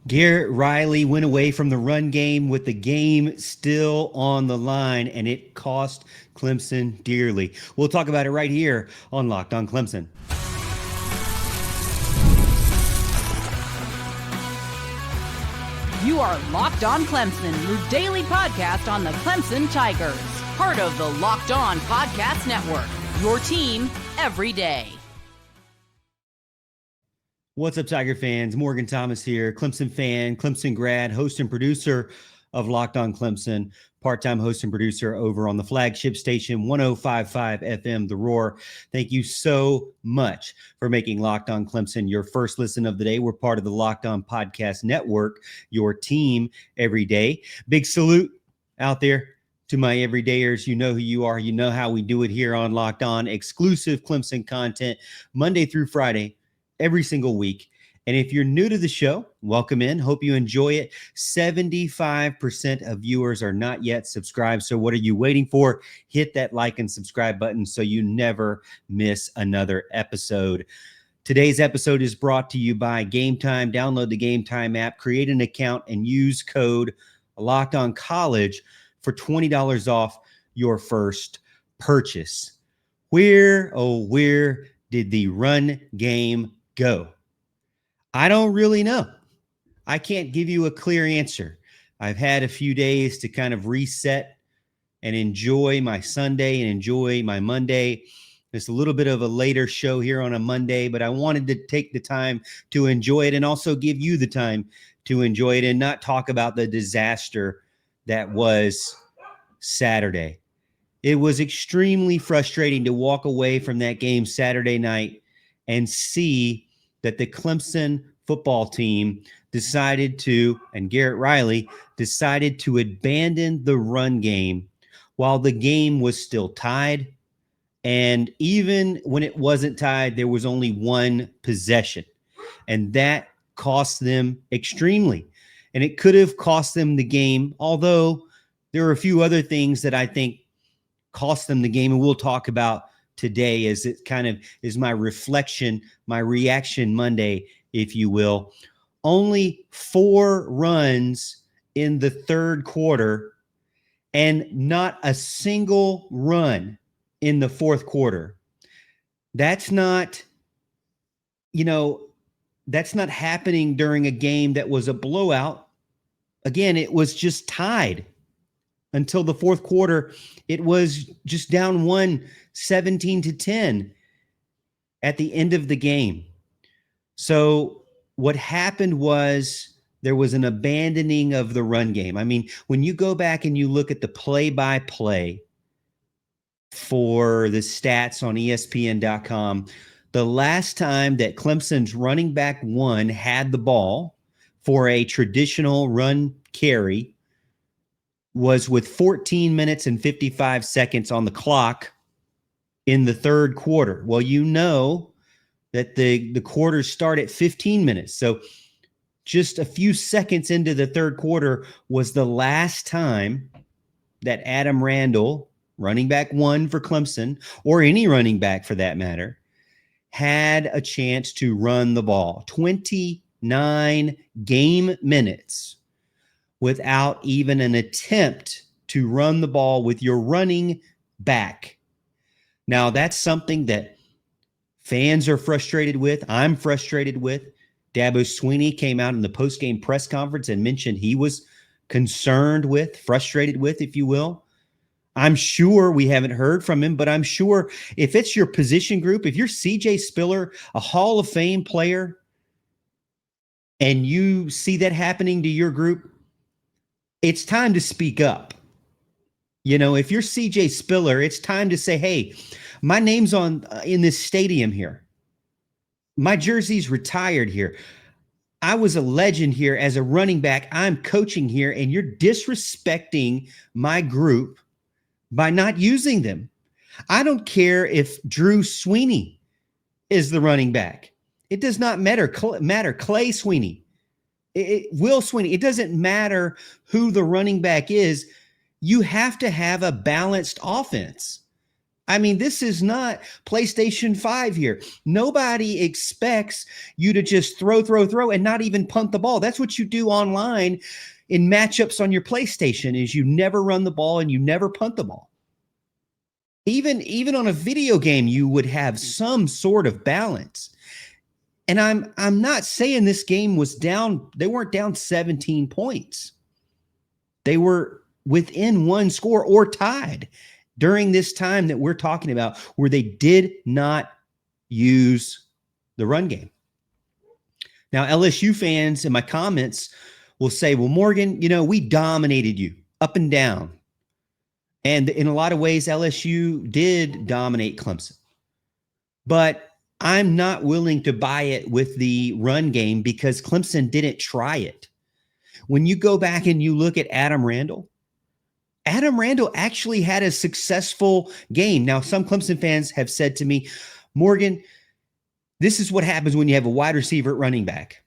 Garrett Riley went away from the run game with the game still on the line, and it cost Clemson dearly. We'll talk about it right here on Locked On Clemson. You are Locked On Clemson, your daily podcast on the Clemson Tigers. Part of the Locked On Podcast Network, your team every day. What's up, Tiger fans? Morgan Thomas here, Clemson fan, Clemson grad, host and producer of Locked On Clemson, part-time host and producer over on the flagship station 105.5 FM, The Roar. Thank you so much for making Locked On Clemson your first listen of the day. We're part of the Locked On Podcast Network, your team every day. Big salute out there to my everydayers. You know who you are. You know how we do it here on Locked On. Exclusive Clemson content Monday through Friday, every single week. And if you're new to the show, welcome in. Hope you enjoy it. 75% of viewers are not yet subscribed. So what are you waiting for? Hit that like and subscribe button so you never miss another episode. Today's episode is brought to you by Game Time. Download the Game Time app, create an account, and use code Locked On College for $20 off your first purchase. Where did the run game go? I don't really know. I can't give you a clear answer. I've had a few days to kind of reset and enjoy my Sunday and enjoy my Monday. It's a little bit of a later show here on a Monday, but I wanted to take the time to enjoy it and also give you the time to enjoy it and not talk about the disaster that was Saturday. It was extremely frustrating to walk away from that game Saturday night and see that the Clemson football team decided to, and Garrett Riley decided to abandon the run game while the game was still tied. And even when it wasn't tied, there was only one possession. And that cost them extremely. And it could have cost them the game, although there are a few other things that I think cost them the game. And we'll talk about today as it kind of is my reflection, my reaction Monday, if you will. Only 4 runs in the third quarter and not a single run in the fourth quarter. That's not happening during a game that was a blowout. Again, it was just tied until the fourth quarter. It was just down 17-10 at the end of the game. So what happened was there was an abandoning of the run game. I mean, when you go back and you look at the play-by-play for the stats on ESPN.com, the last time that Clemson's running back one had the ball for a traditional run carry was with 14 minutes and 55 seconds on the clock in the third quarter. Well, you know that the quarters start at 15 minutes. So just a few seconds into the third quarter was the last time that Adam Randall, running back one for Clemson, or any running back for that matter, had a chance to run the ball. 29 game minutes without even an attempt to run the ball with your running back. Now, that's something that fans are frustrated with. I'm frustrated with. Dabo Swinney came out in the post-game press conference and mentioned he was concerned with, frustrated with, if you will. I'm sure we haven't heard from him, but I'm sure if it's your position group, if you're CJ Spiller, a Hall of Fame player, and you see that happening to your group, it's time to speak up. You know, if you're CJ Spiller, it's time to say, hey, my name's on in this stadium here. My jersey's retired here. I was a legend here as a running back. I'm coaching here, and you're disrespecting my group by not using them. I don't care if Drew Sweeney is the running back. It does not matter. Clay Sweeney, Will Sweeney. It doesn't matter who the running back is. You have to have a balanced offense. I mean, this is not PlayStation 5 here. Nobody expects you to just throw, and not even punt the ball. That's what you do online in matchups on your PlayStation is you never run the ball and you never punt the ball. Even on a video game, you would have some sort of balance. And I'm not saying this game was down. They weren't down 17 points. They were within one score or tied during this time that we're talking about where they did not use the run game. Now, LSU fans in my comments will say, well, Morgan, we dominated you up and down. And in a lot of ways, LSU did dominate Clemson. But I'm not willing to buy it with the run game because Clemson didn't try it. When you go back and you look at Adam Randall actually had a successful game. Now, some Clemson fans have said to me, Morgan, this is what happens when you have a wide receiver at running back.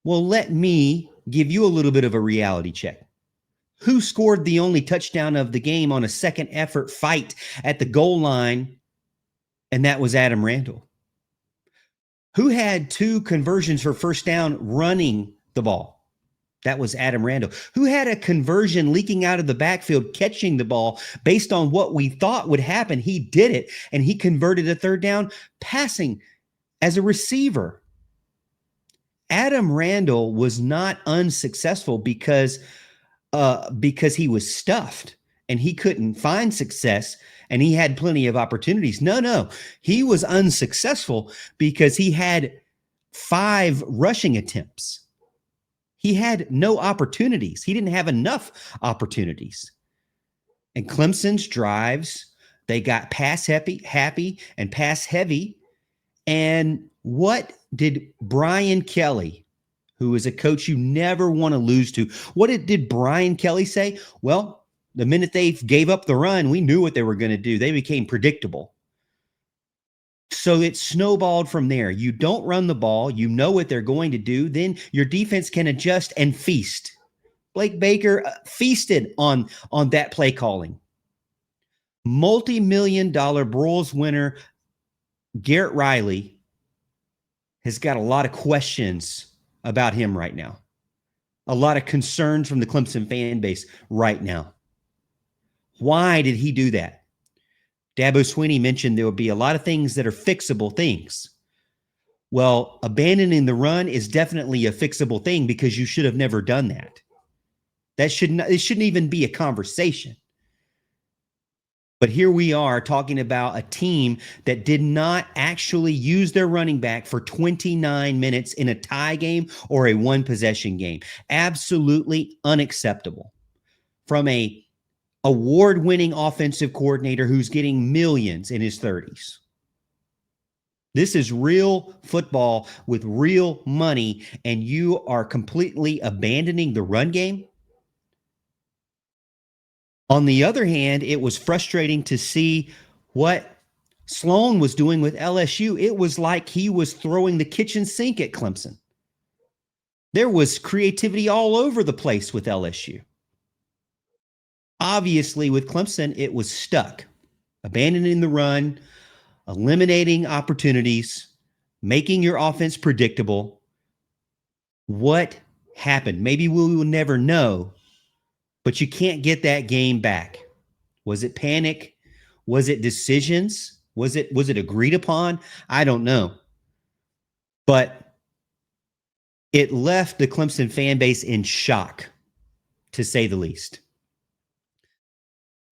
Well, let me give you a little bit of a reality check. Who scored the only touchdown of the game on a second effort fight at the goal line? And that was Adam Randall. Who had 2 conversions for first down running the ball? That was Adam Randall. Who had a conversion leaking out of the backfield, catching the ball based on what we thought would happen? He did it, and he converted a third down passing as a receiver. Adam Randall was not unsuccessful because he was stuffed and he couldn't find success and he had plenty of opportunities. No, he was unsuccessful because he had 5 rushing attempts. He had no opportunities. He didn't have enough opportunities. And Clemson's drives, they got pass happy and pass heavy. And what did Brian Kelly, who is a coach you never want to lose to, what did Brian Kelly say? Well, the minute they gave up the run, we knew what they were going to do. They became predictable. So it snowballed from there. You don't run the ball. You know what they're going to do. Then your defense can adjust and feast. Blake Baker feasted on that play calling. Multi-million-dollar Broyles winner Garrett Riley has got a lot of questions about him right now. A lot of concerns from the Clemson fan base right now. Why did he do that? Dabo Swinney mentioned there will be a lot of things that are fixable things. Well, abandoning the run is definitely a fixable thing because you should have never done that. It shouldn't even be a conversation. But here we are talking about a team that did not actually use their running back for 29 minutes in a tie game or a one-possession game. Absolutely unacceptable. From a award-winning offensive coordinator who's getting millions in his 30s. This is real football with real money, and you are completely abandoning the run game. On the other hand, it was frustrating to see what Sloan was doing with LSU. It was like he was throwing the kitchen sink at Clemson. There was creativity all over the place with LSU. Obviously, with Clemson, it was stuck. Abandoning the run, eliminating opportunities, making your offense predictable. What happened? Maybe we will never know, but you can't get that game back. Was it panic? Was it decisions? Was it agreed upon? I don't know. But it left the Clemson fan base in shock, to say the least.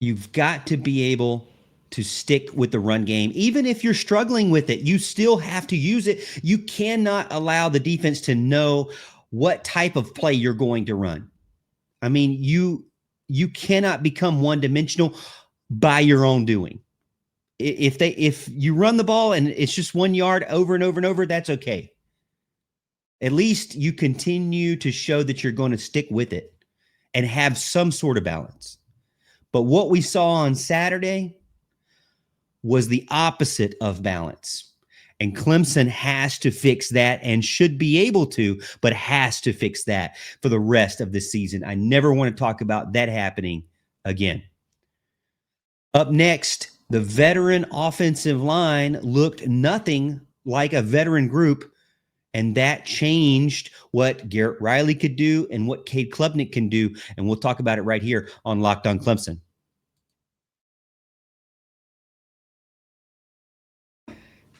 You've got to be able to stick with the run game. Even if you're struggling with it, you still have to use it. You cannot allow the defense to know what type of play you're going to run. I mean, you cannot become one-dimensional by your own doing. If you run the ball and it's just 1 yard over and over and over, that's okay. At least you continue to show that you're going to stick with it and have some sort of balance. But what we saw on Saturday was the opposite of balance. And Clemson has to fix that and should be able to, but has to fix that for the rest of the season. I never want to talk about that happening again. Up next, The veteran offensive line looked nothing like a veteran group, and that changed what Garrett Riley could do and what Cade Clubnik can do, and we'll talk about it right here on Locked On Clemson.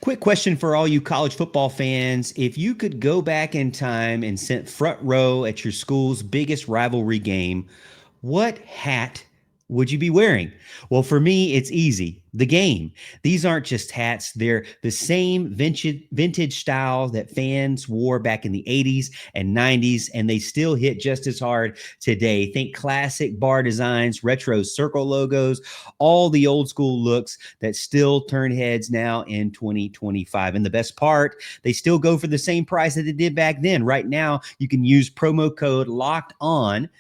Quick question for all you college football fans. If you could go back in time and sit front row at your school's biggest rivalry game, what hat would you be wearing? Well, for me, it's easy. The Game. These aren't just hats. They're the same vintage style that fans wore back in the 80s and 90s, and they still hit just as hard today. Think classic bar designs, retro circle logos, all the old school looks that still turn heads now in 2025. And the best part, they still go for the same price that they did back then. Right now, you can use promo code LOCKED ON,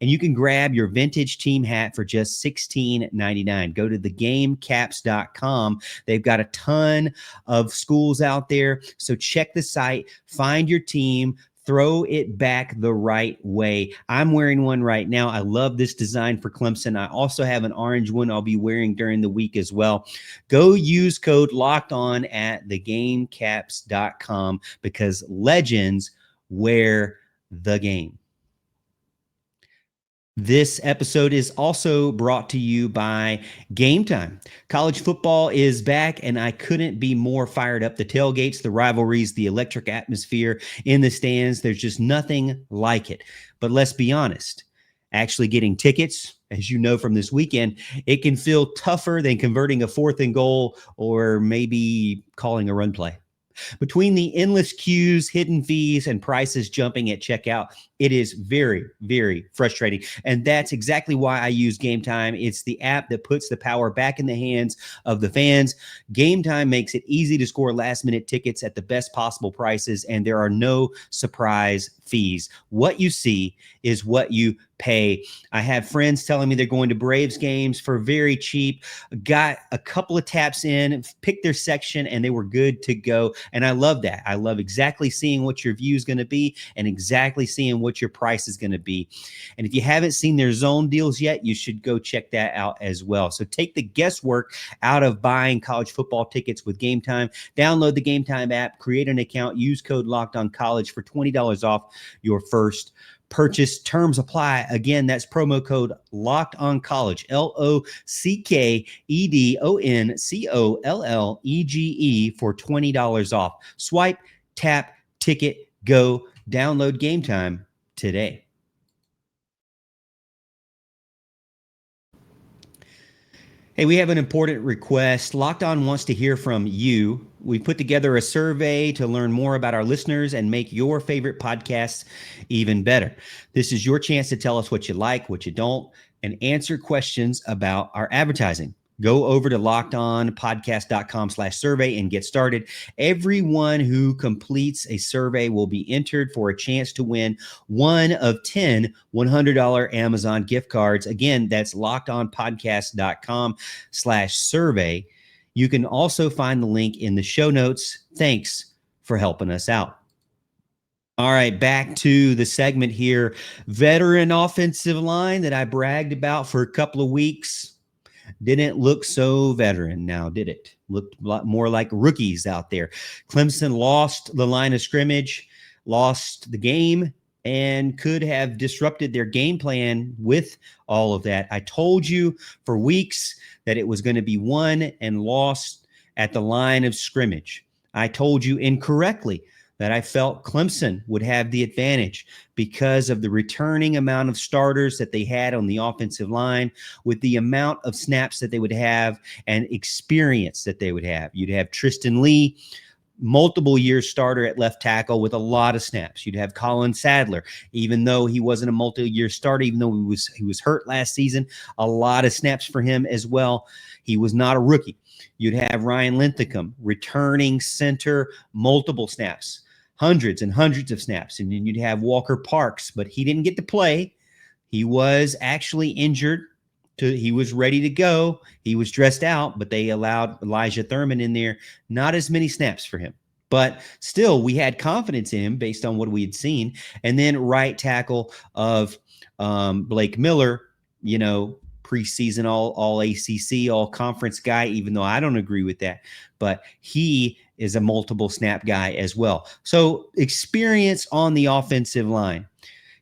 and you can grab your vintage team hat for just $16.99. Go to thegamecaps.com. They've got a ton of schools out there. So check the site, find your team, throw it back the right way. I'm wearing one right now. I love this design for Clemson. I also have an orange one I'll be wearing during the week as well. Go use code LOCKED ON at thegamecaps.com because legends wear the game. This episode is also brought to you by Game Time. College football is back, and I couldn't be more fired up. The tailgates, the rivalries, the electric atmosphere in the stands, there's just nothing like it. But let's be honest, actually getting tickets, as you know from this weekend, it can feel tougher than converting a 4th and goal or maybe calling a run play. Between the endless queues, hidden fees, and prices jumping at checkout, it is very, very frustrating. And that's exactly why I use Game Time. It's the app that puts the power back in the hands of the fans. Game Time makes it easy to score last-minute tickets at the best possible prices, and there are no surprise fees. What you see is what you pay. I have friends telling me they're going to Braves games for very cheap, got a couple of taps in, picked their section, and they were good to go. And I love that. I love exactly seeing what your view is going to be and exactly seeing what your price is going to be. And if you haven't seen their zone deals yet, you should go check that out as well. So take the guesswork out of buying college football tickets with Game Time. Download the Game Time app, create an account, use code LOCKEDONCollege for $20 off your first purchase. Terms apply. Again, that's promo code LOCKEDONCollege, LOCKEDONCOLLEGE for $20 off. Swipe, tap, ticket, go. Download Game Time today. Hey, we have an important request. Locked On wants to hear from you. We put together a survey to learn more about our listeners and make your favorite podcasts even better. This is your chance to tell us what you like, what you don't, and answer questions about our advertising. Go over to lockedonpodcast.com/survey and get started. Everyone who completes a survey will be entered for a chance to win one of 10 $100 Amazon gift cards. Again, that's lockedonpodcast.com/survey. You can also find the link in the show notes. Thanks for helping us out. All right, back to the segment here. Veteran offensive line that I bragged about for a couple of weeks. Didn't look so veteran now, did it? Looked a lot more like rookies out there. Clemson lost the line of scrimmage, lost the game, and could have disrupted their game plan with all of that. I told you for weeks that it was going to be won and lost at the line of scrimmage. I told you incorrectly that I felt Clemson would have the advantage because of the returning amount of starters that they had on the offensive line, with the amount of snaps that they would have and experience that they would have. You'd have Tristan Lee, multiple year starter at left tackle with a lot of snaps. You'd have Colin Sadler, even though he wasn't a multi-year starter, even though he was hurt last season, a lot of snaps for him as well. He was not a rookie. You'd have Ryan Linthicum, returning center, multiple snaps. Hundreds and hundreds of snaps. And then you'd have Walker Parks, but he didn't get to play. He was actually injured. He was ready to go. He was dressed out, but they allowed Elijah Thurman in there. Not as many snaps for him. But still, we had confidence in him based on what we had seen. And then right tackle of Blake Miller, preseason all ACC, all conference guy, even though I don't agree with that. But he is a multiple snap guy as well. So experience on the offensive line.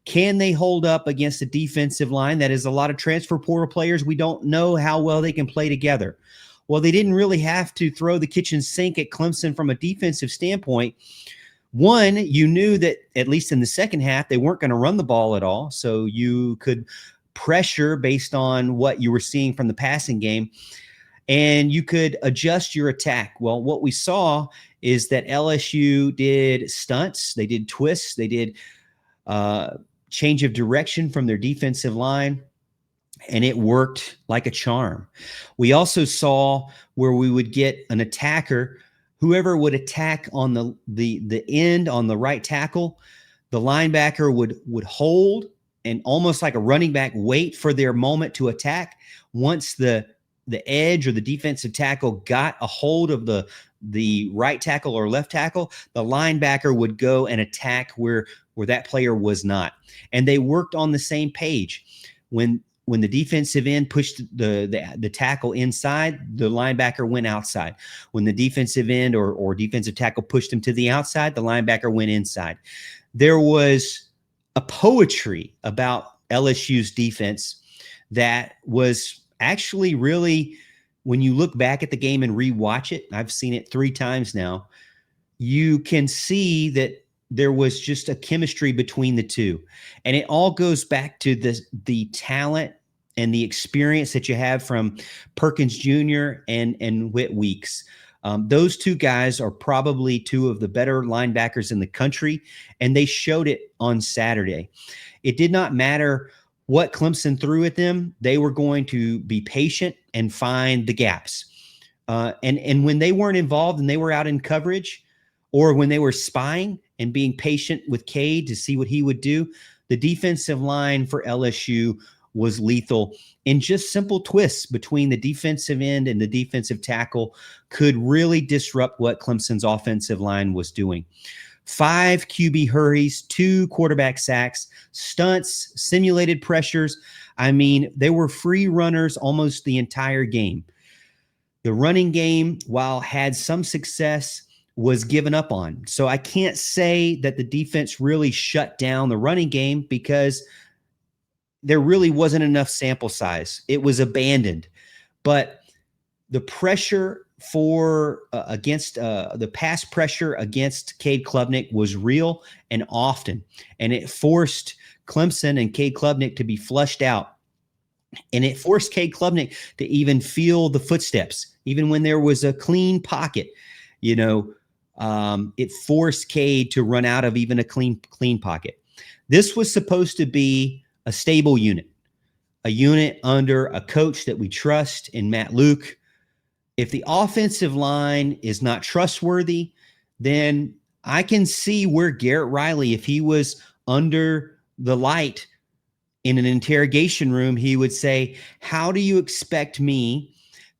Can they hold up against a defensive line that is a lot of transfer portal players? We don't know how well they can play together. Well, they didn't really have to throw the kitchen sink at Clemson from a defensive standpoint. One, you knew that at least in the second half, they weren't going to run the ball at all. So you could pressure based on what you were seeing from the passing game, and you could adjust your attack. Well, what we saw is that LSU did stunts, they did twists, they did change of direction from their defensive line, and it worked like a charm. We also saw where we would get an attacker, whoever would attack on the end on the right tackle, the linebacker would hold and almost like a running back wait for their moment to attack. Once the edge or the defensive tackle got a hold of the right tackle or left tackle, the linebacker would go and attack where that player was not. And they worked on the same page. When the defensive end pushed the tackle inside, the linebacker went outside. When the defensive end or defensive tackle pushed him to the outside, the linebacker went inside. There was a poetry about LSU's defense that was actually really, when you look back at the game and rewatch it, I've seen it 3 times now, you can see that there was just a chemistry between the two. And it all goes back to the talent and the experience that you have from Perkins Jr. and Whit Weeks. Those two guys are probably 2 of the better linebackers in the country, and they showed it on Saturday. It did not matter what Clemson threw at them. They were going to be patient and find the gaps. And when they weren't involved and they were out in coverage, or when they were spying and being patient with Cade to see what he would do, the defensive line for LSU was lethal. In just simple twists between the defensive end and the defensive tackle could really disrupt what Clemson's offensive line was doing. 5 QB hurries, 2 quarterback sacks, stunts, simulated pressures. I mean, they were free runners almost the entire game. The running game, while had some success, was given up on. So I can't say that the defense really shut down the running game because there really wasn't enough sample size. It was abandoned. But the pressure for against the pass pressure against Cade Clubnik was real and often, and it forced Clemson and Cade Clubnik to be flushed out, and it forced Cade Clubnik to even feel the footsteps, even when there was a clean pocket. It forced Cade to run out of even a clean pocket. This was supposed to be a stable unit, a unit under a coach that we trust in Matt Luke. If the offensive line is not trustworthy, then I can see where Garrett Riley, if he was under the light in an interrogation room, he would say, how do you expect me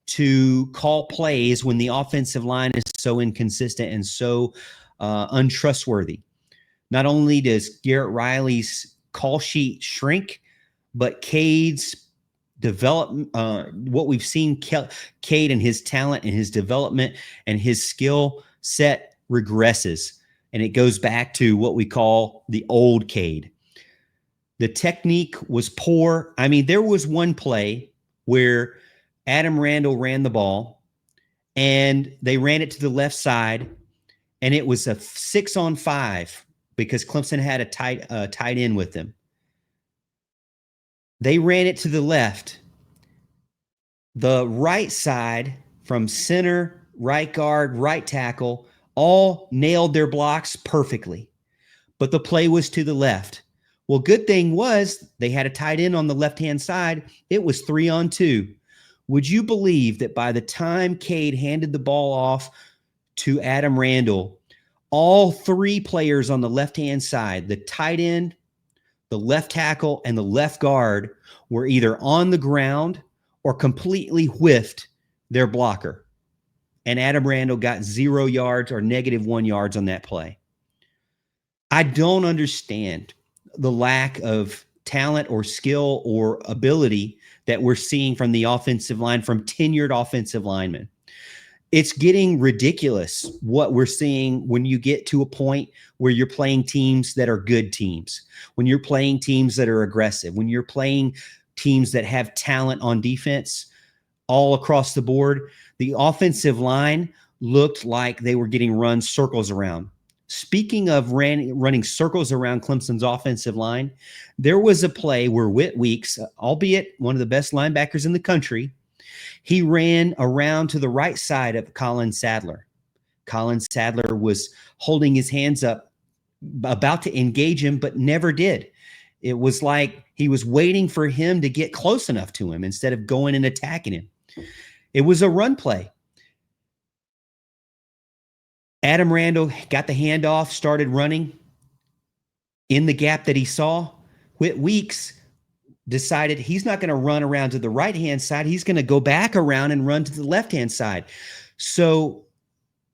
to call plays when the offensive line is so inconsistent and so untrustworthy? Not only does Garrett Riley's call sheet shrink, but Cade's development, what we've seen Cade and his talent and his development and his skill set regresses. And it goes back to what we call the old Cade. The technique was poor. I mean, there was one play where Adam Randall ran the ball and they ran it to the left side, and it was a 6-on-5 because Clemson had a tight end with them. They ran it to the left. The right side from center, right guard, right tackle, all nailed their blocks perfectly. But the play was to the left. Well, good thing was they had a tight end on the left-hand side. It was 3-on-2. Would you believe that by the time Cade handed the ball off to Adam Randall, all 3 players on the left-hand side, the tight end, the left tackle, and the left guard, were either on the ground or completely whiffed their blocker. And Adam Randall got 0 yards or -1 yards on that play. I don't understand the lack of talent or skill or ability that we're seeing from the offensive line, from tenured offensive linemen. It's getting ridiculous what we're seeing when you get to a point where you're playing teams that are good teams, when you're playing teams that are aggressive, when you're playing teams that have talent on defense all across the board. The offensive line looked like they were getting run circles around. Speaking of running circles around Clemson's offensive line, there was a play where Whit Weeks, albeit one of the best linebackers in the country, he ran around to the right side of Colin Sadler. Colin Sadler was holding his hands up, about to engage him, but never did. It was like he was waiting for him to get close enough to him instead of going and attacking him. It was a run play. Adam Randall got the handoff, started running in the gap that he saw. Whit Weeks decided he's not going to run around to the right-hand side. He's going to go back around and run to the left-hand side. So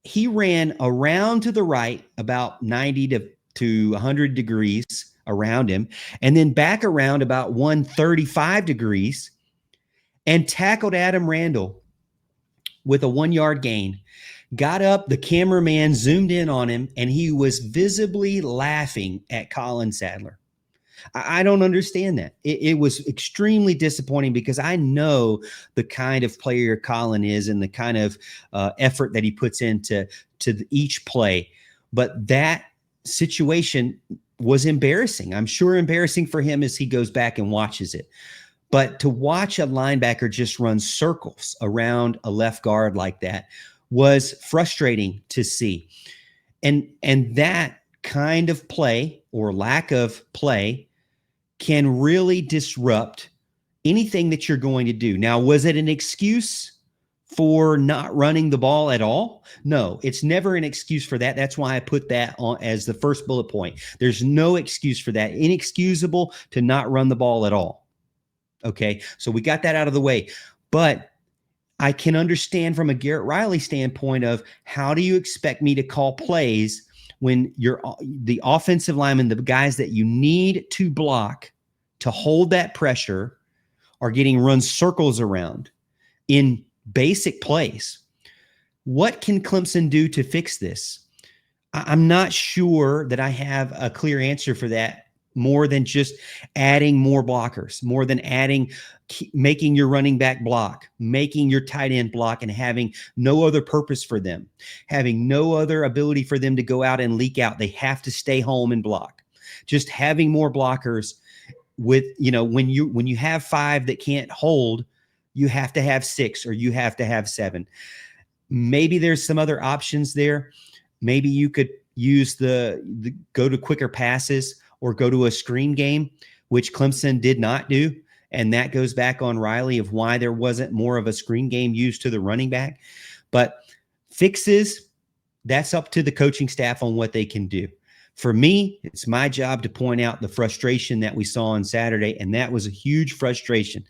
he ran around to the right about 90 to 100 degrees around him, and then back around about 135 degrees and tackled Adam Randall with a 1-yard gain. Got up, the cameraman zoomed in on him, and he was visibly laughing at Colin Sadler. I don't understand that. It was extremely disappointing because I know the kind of player Colin is and the kind of effort that he puts into each play. But that situation was embarrassing. I'm sure embarrassing for him as he goes back and watches it. But to watch a linebacker just run circles around a left guard like that was frustrating to see. And that kind of play or lack of play can really disrupt anything that you're going to do. Now, was it an excuse for not running the ball at all? No, it's never an excuse for that. That's why I put that on as the first bullet point. There's no excuse for that. Inexcusable to not run the ball at all. Okay, so we got that out of the way. But I can understand from a Garrett Riley standpoint of how do you expect me to call plays when you're the offensive linemen, the guys that you need to block to hold that pressure, are getting run circles around in basic plays. What can Clemson do to fix this? I'm not sure that I have a clear answer for that, more than just adding more blockers, more than making your running back block, making your tight end block, and having no other purpose for them, having no other ability for them to go out and leak out. They have to stay home and block. Just having more blockers with, when you have 5 that can't hold, you have to have 6 or you have to have 7. Maybe there's some other options there. Maybe you could use the go to quicker passes or go to a screen game, which Clemson did not do. And that goes back on Riley of why there wasn't more of a screen game used to the running back. But fixes, that's up to the coaching staff on what they can do. For me, it's my job to point out the frustration that we saw on Saturday, and that was a huge frustration.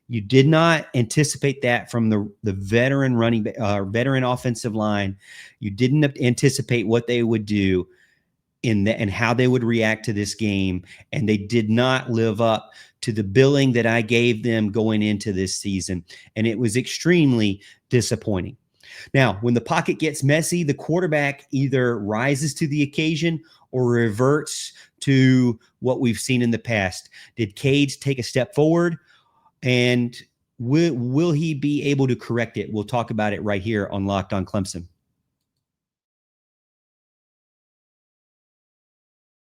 You did not anticipate that from the veteran veteran offensive line. You didn't anticipate what they would do and how they would react to this game, and they did not live up to the billing that I gave them going into this season, and it was extremely disappointing. Now, when the pocket gets messy, the quarterback either rises to the occasion or reverts to what we've seen in the past. Did Cade take a step forward? And will he be able to correct it? We'll talk about it right here on Locked on Clemson.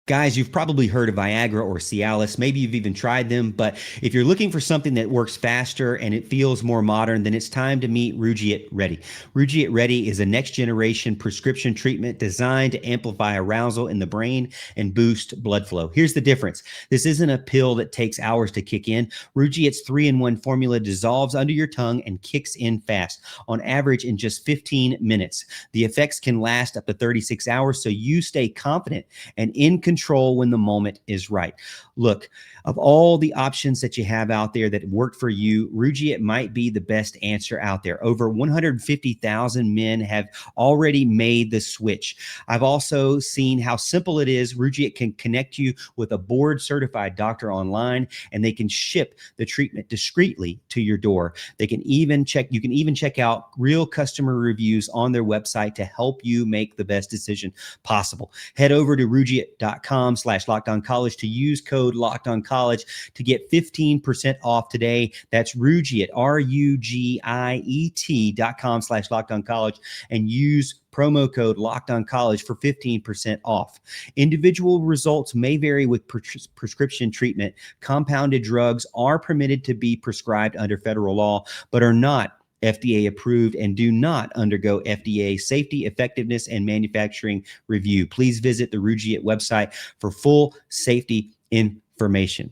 Guys, you've probably heard of Viagra or Cialis. Maybe you've even tried them, but if you're looking for something that works faster and it feels more modern, then it's time to meet Rugiet Ready. Rugiet Ready is a next-generation prescription treatment designed to amplify arousal in the brain and boost blood flow. Here's the difference. This isn't a pill that takes hours to kick in. Rugiet's 3-in-1 formula dissolves under your tongue and kicks in fast, on average in just 15 minutes. The effects can last up to 36 hours, so you stay confident and in control when the moment is right. Look, of all the options that you have out there that work for you, Rugiet might be the best answer out there. Over 150,000 men have already made the switch. I've also seen how simple it is. Rugiet can connect you with a board-certified doctor online, and they can ship the treatment discreetly to your door. You can even check out real customer reviews on their website to help you make the best decision possible. Head over to rugiet.com/lockedoncollege to use code LockedOnCollege to get 15% off today. That's Rugiet, RUGIET.com/LockedOnCollege, and use promo code LockedOnCollege for 15% off. Individual results may vary with prescription treatment. Compounded drugs are permitted to be prescribed under federal law, but are not FDA approved and do not undergo FDA safety, effectiveness, and manufacturing review. Please visit the Rugiet website for full safety information.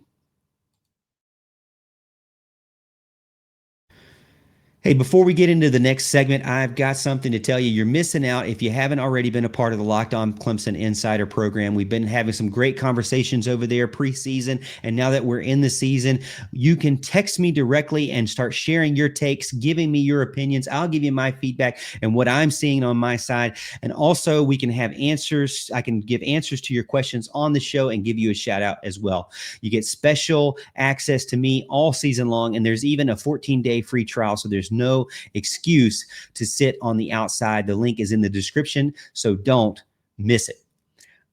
Hey, before we get into the next segment, I've got something to tell you. You're missing out if you haven't already been a part of the Locked On Clemson Insider Program. We've been having some great conversations over there preseason, and now that we're in the season, you can text me directly and start sharing your takes, giving me your opinions. I'll give you my feedback and what I'm seeing on my side, and also we can have answers. I can give answers to your questions on the show and give you a shout out as well. You get special access to me all season long, and there's even a 14-day free trial, so there's no excuse to sit on the outside. The link is in the description, so don't miss it.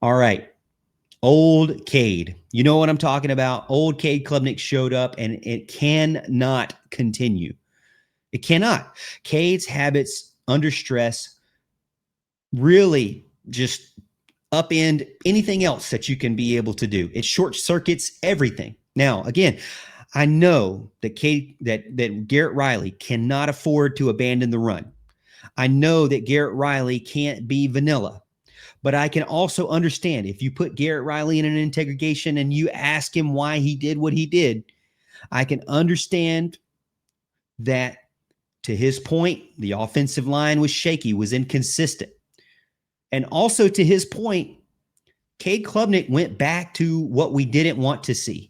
All right. Old Cade. You know what I'm talking about? Old Cade Clubnik showed up, and it cannot continue. It cannot. Cade's habits under stress really just upend anything else that you can be able to do. It short circuits everything. Now, again, I know that Garrett Riley cannot afford to abandon the run. I know that Garrett Riley can't be vanilla, but I can also understand if you put Garrett Riley in an interrogation and you ask him why he did what he did, I can understand that to his point, the offensive line was shaky, was inconsistent. And also to his point, Cade Clubnik went back to what we didn't want to see.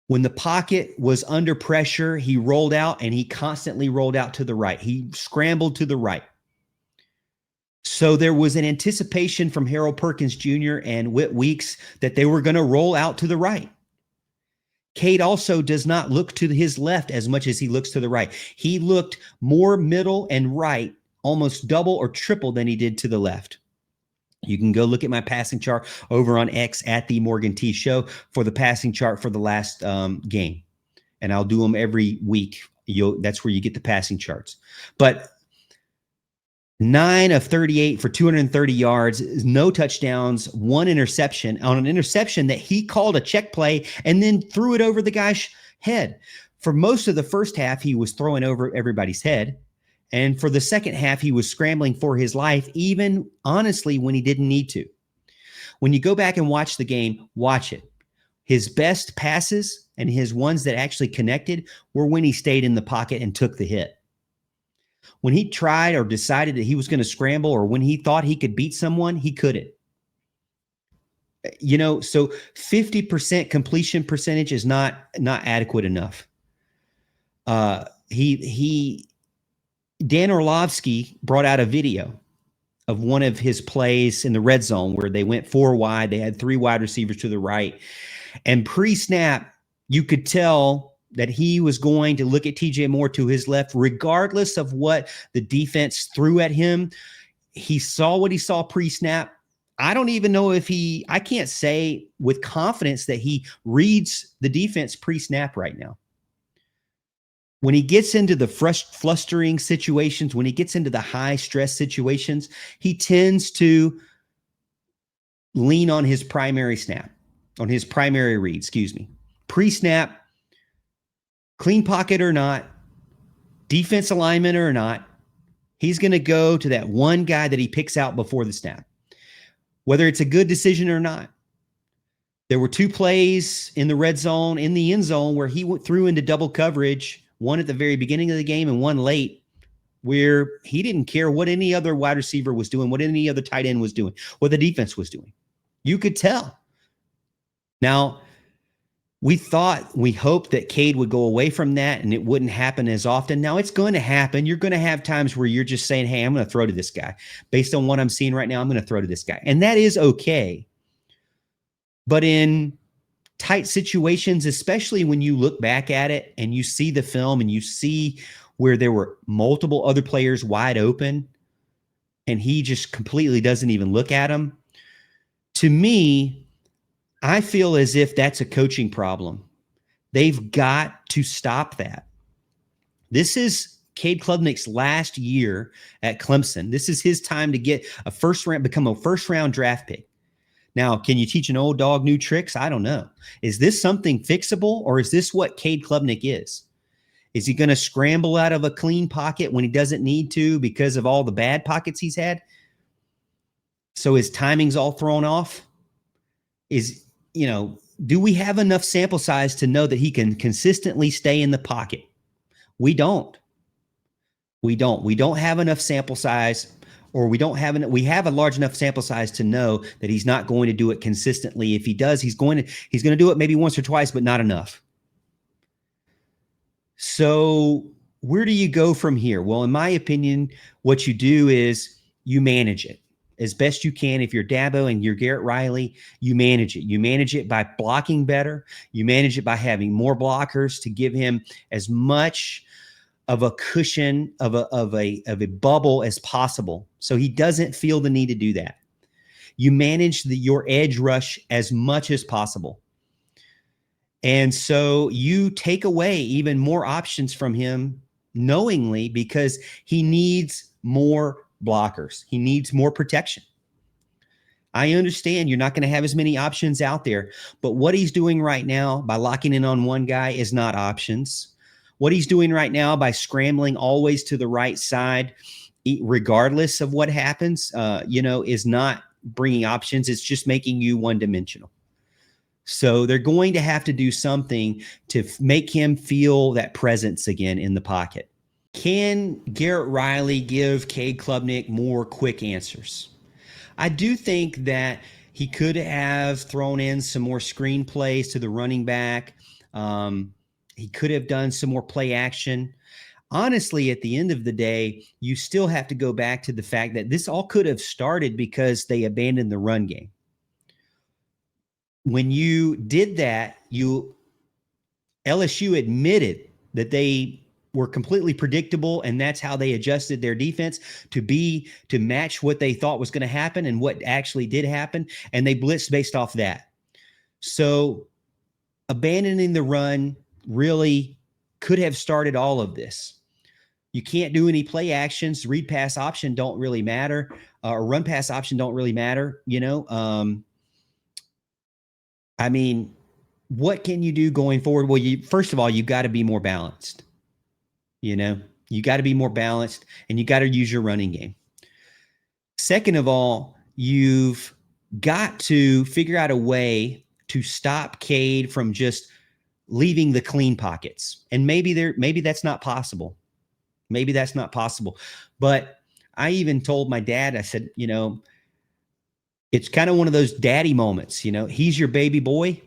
When the pocket was under pressure, he rolled out, and he constantly rolled out to the right. He scrambled to the right. So there was an anticipation from Harold Perkins Jr. and Whit Weeks that they were going to roll out to the right. Cade also does not look to his left as much as he looks to the right. He looked more middle and right, almost double or triple than he did to the left. You can go look at my passing chart over on X at the Morgan T Show for the passing chart for the last game. And I'll do them every week. That's where you get the passing charts. But 9 of 38 for 230 yards, no touchdowns, one interception on an interception that he called a check play and then threw it over the guy's head. For most of the first half, he was throwing over everybody's head. And for the second half, he was scrambling for his life, even honestly when he didn't need to. When you go back and watch the game, watch it. His best passes and his ones that actually connected were when he stayed in the pocket and took the hit. When he tried or decided that he was going to scramble, or when he thought he could beat someone, he couldn't. You know, so 50% completion percentage is not adequate enough. Dan Orlovsky brought out a video of one of his plays in the red zone where they went 4 wide. They had 3 wide receivers to the right. And pre-snap, you could tell that he was going to look at TJ Moore to his left, regardless of what the defense threw at him. He saw what he saw pre-snap. I don't even know if I can't say with confidence that he reads the defense pre-snap right now. When he gets into the flustering situations, when he gets into the high stress situations, he tends to lean on his primary read, Pre-snap, clean pocket or not, defense alignment or not, he's going to go to that one guy that he picks out before the snap, whether it's a good decision or not. There were 2 plays in the red zone, in the end zone, where he threw into double coverage, one at the very beginning of the game and one late, where he didn't care what any other wide receiver was doing, what any other tight end was doing, what the defense was doing. You could tell. Now, we hoped that Cade would go away from that and it wouldn't happen as often. Now it's going to happen. You're going to have times where you're just saying, hey, I'm going to throw to this guy. Based on what I'm seeing right now, I'm going to throw to this guy. And that is okay. But in tight situations, especially when you look back at it and you see the film and you see where there were multiple other players wide open and he just completely doesn't even look at them, to me, I feel as if that's a coaching problem. They've got to stop that. This is Cade Clubnik's last year at Clemson. This is his time to get become a first-round draft pick. Now, can you teach an old dog new tricks? I don't know. Is this something fixable, or is this what Cade Clubnik is? Is he going to scramble out of a clean pocket when he doesn't need to because of all the bad pockets he's had? So his timing's all thrown off? Do we have enough sample size to know that he can consistently stay in the pocket? We don't. We don't have enough sample size, or we have a large enough sample size to know that he's not going to do it consistently. If he does, he's going to do it maybe once or twice, but not enough. So where do you go from here? Well, in my opinion, what you do is you manage it as best you can. If you're Dabo and you're Garrett Riley, you manage it. You manage it by blocking better. You manage it by having more blockers to give him as much of a cushion of a bubble as possible, so he doesn't feel the need to do that. You manage your edge rush as much as possible. And so you take away even more options from him knowingly, because he needs more blockers. He needs more protection. I understand you're not going to have as many options out there, but what he's doing right now by locking in on one guy is not options. What he's doing right now by scrambling always to the right side, regardless of what happens, is not bringing options. It's just making you one-dimensional. So they're going to have to do something to make him feel that presence again in the pocket. Can Garrett Riley give Cade Clubnik more quick answers? I do think that he could have thrown in some more screen plays to the running back. He could have done some more play action. Honestly, at the end of the day, you still have to go back to the fact that this all could have started because they abandoned the run game. When you did that, LSU admitted that they were completely predictable, and that's how they adjusted their defense to match what they thought was going to happen and what actually did happen, and they blitzed based off that. So abandoning the run really could have started all of this. You can't do any play actions. Read pass option don't really matter, or run pass option don't really matter, I mean, what can you do going forward? Well, first of all, you got to be more balanced. You got to be more balanced, and you got to use your running game. Second of all, you've got to figure out a way to stop Cade from just leaving the clean pockets. And maybe that's not possible. Maybe that's not possible. But I even told my dad, I said, it's kind of one of those daddy moments, he's your baby boy.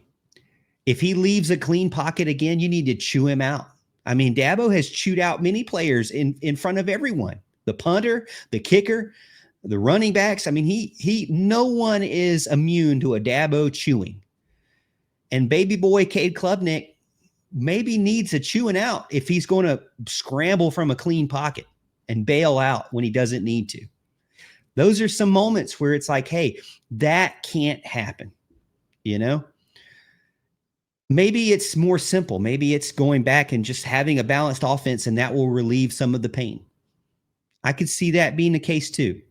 If he leaves a clean pocket again, you need to chew him out. I mean, Dabo has chewed out many players in front of everyone, the punter, the kicker, the running backs. I mean, no one is immune to a Dabo chewing. And baby boy Cade Clubnik maybe needs a chewing out if he's going to scramble from a clean pocket and bail out when he doesn't need to. Those are some moments where it's like, hey, that can't happen, Maybe it's more simple. Maybe it's going back and just having a balanced offense, and that will relieve some of the pain. I could see that being the case too.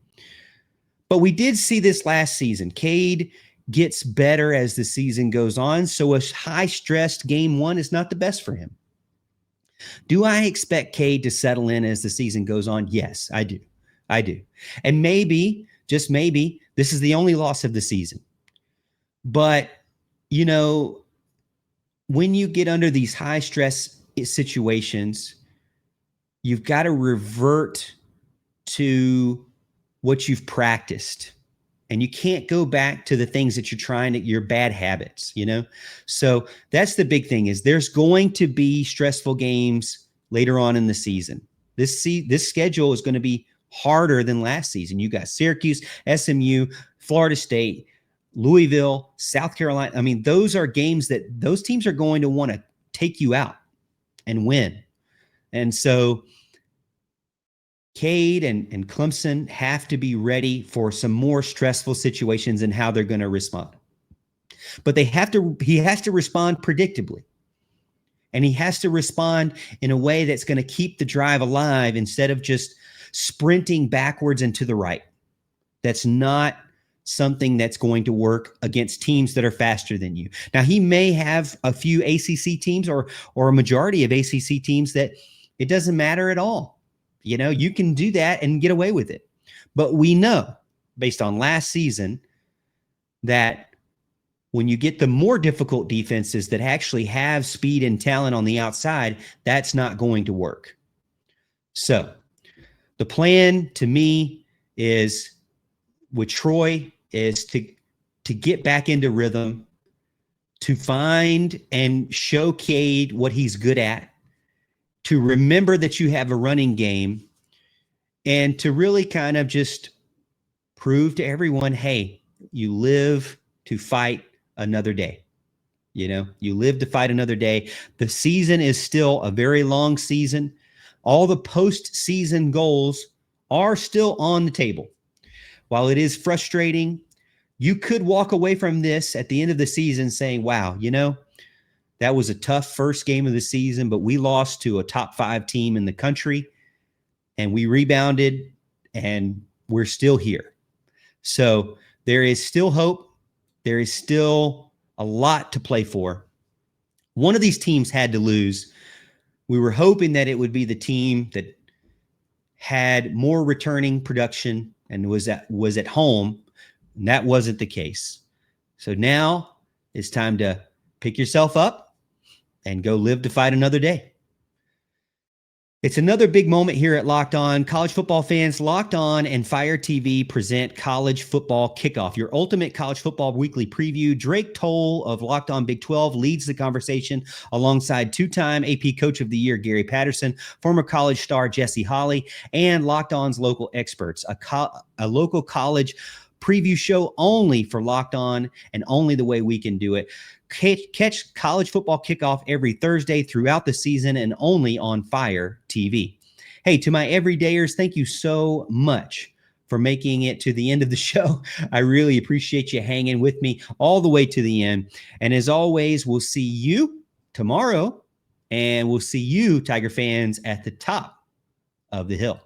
But we did see this last season. Cade gets better as the season goes on, so a high-stressed game one is not the best for him. Do I expect Cade to settle in as the season goes on? Yes, I do. And maybe, just maybe, this is the only loss of the season. But, when you get under these high-stress situations, you've got to revert to what you've practiced. And you can't go back to the things that you're trying to, your bad habits, you know? So that's the big thing, is there's going to be stressful games later on in the season. This schedule is going to be harder than last season. You got Syracuse, SMU, Florida State, Louisville, South Carolina. I mean, those are games that those teams are going to want to take you out and win. And so Cade and Clemson have to be ready for some more stressful situations and how they're going to respond. But he has to respond predictably. And he has to respond in a way that's going to keep the drive alive instead of just sprinting backwards and to the right. That's not something that's going to work against teams that are faster than you. Now, he may have a few ACC teams or a majority of ACC teams that it doesn't matter at all. You know, you can do that and get away with it. But we know, based on last season, that when you get the more difficult defenses that actually have speed and talent on the outside, that's not going to work. So the plan to me is with Troy is to get back into rhythm, to find and show Cade what he's good at, to remember that you have a running game, and to really kind of just prove to everyone, hey, you live to fight another day. You know, you live to fight another day. The season is still a very long season. All the postseason goals are still on the table. While it is frustrating, you could walk away from this at the end of the season saying, wow, you know, that was a tough first game of the season, but we lost to a top 5 team in the country and we rebounded and we're still here. So there is still hope. There is still a lot to play for. One of these teams had to lose. We were hoping that it would be the team that had more returning production and was at home. And that wasn't the case. So now it's time to pick yourself up and go live to fight another day. It's another big moment here at Locked On. College football fans, Locked On and Fire TV present College Football Kickoff, your ultimate college football weekly preview. Drake Toll of Locked On Big 12 leads the conversation alongside two-time AP Coach of the Year Gary Patterson, former college star Jesse Holley, and Locked On's local experts, a local college preview show only for Locked On and only the way we can do it. Catch College Football Kickoff every Thursday throughout the season and only on Fire TV. Hey, to my everydayers, thank you so much for making it to the end of the show. I really appreciate you hanging with me all the way to the end. And as always, we'll see you tomorrow, and we'll see you, Tiger fans, at the top of the hill.